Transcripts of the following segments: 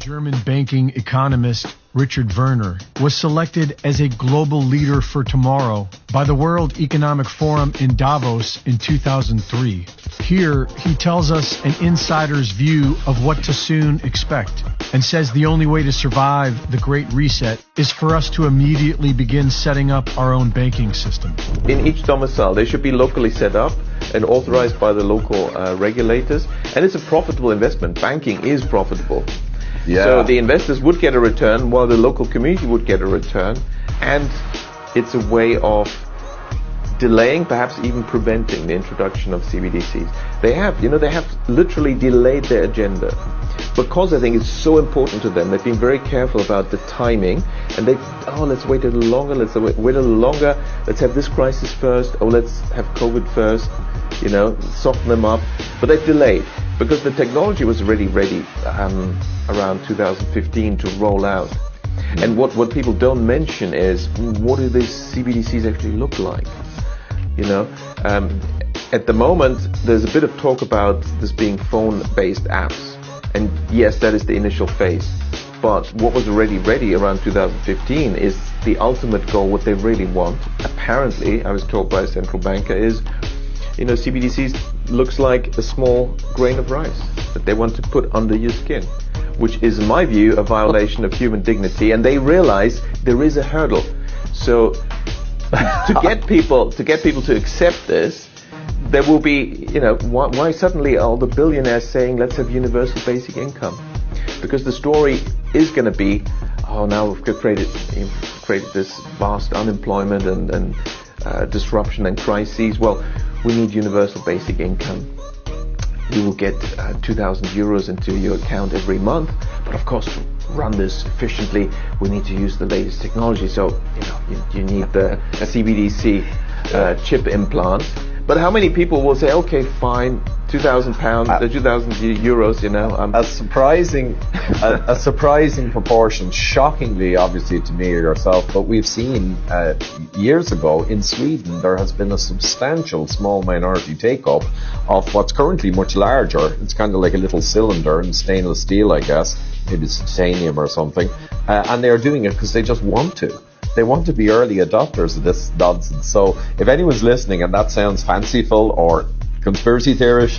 German banking economist Richard Werner was selected as a global leader for tomorrow by the World Economic Forum in Davos in 2003. Here, he tells us an insider's view of what to soon expect and says the only way to survive the Great Reset is for us to immediately begin setting up our own banking system. In each domicile, they should be locally set up and authorized by the local regulators, and it's a profitable investment. Banking is profitable. Yeah. So the investors would get a return while the local community would get a return, and it's a way of delaying, perhaps even preventing the introduction of CBDCs. They have literally delayed their agenda because I think it's so important to them. They've been very careful about the timing, and let's wait a little longer, let's have this crisis first, let's have COVID first, soften them up. But they've delayed because the technology was already ready around 2015 to roll out. And what people don't mention is, what do these CBDCs actually look like? At the moment, there's a bit of talk about this being phone-based apps. And yes, that is the initial phase. But what was already ready around 2015 is the ultimate goal. What they really want, apparently, I was told by a central banker, is, CBDCs looks like a small grain of rice that they want to put under your skin, which is, in my view, a violation of human dignity. And they realize there is a hurdle. So to get people to accept this, there will be, why suddenly are all the billionaires saying, let's have universal basic income? Because the story is going to be, now we've created this vast unemployment and disruption and crises. Well, we need universal basic income. You will get 2,000 euros into your account every month. But of course, to run this efficiently, we need to use the latest technology. So, you need the CBDC chip implant. But how many people will say, okay, fine, £2,000, 2,000 euros, A surprising proportion, shockingly, obviously, to me or yourself, but we've seen years ago in Sweden, there has been a substantial small minority take-up of what's currently much larger. It's kind of like a little cylinder in stainless steel, I guess, maybe it's titanium or something, and they're doing it because they just want to. They want to be early adopters of this nonsense. So if anyone's listening and that sounds fanciful or conspiracy theorish,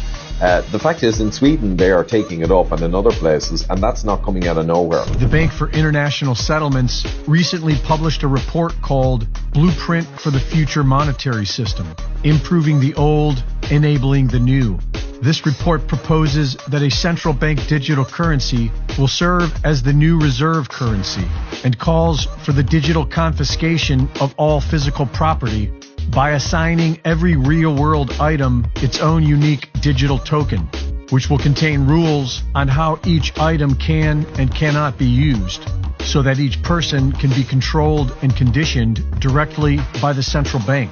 the fact is, in Sweden, they are taking it up, and in other places, and that's not coming out of nowhere. The Bank for International Settlements recently published a report called Blueprint for the Future Monetary System, Improving the Old, Enabling the New. This report proposes that a central bank digital currency will serve as the new reserve currency and calls for the digital confiscation of all physical property by assigning every real-world item its own unique digital token, which will contain rules on how each item can and cannot be used, so that each person can be controlled and conditioned directly by the central bank.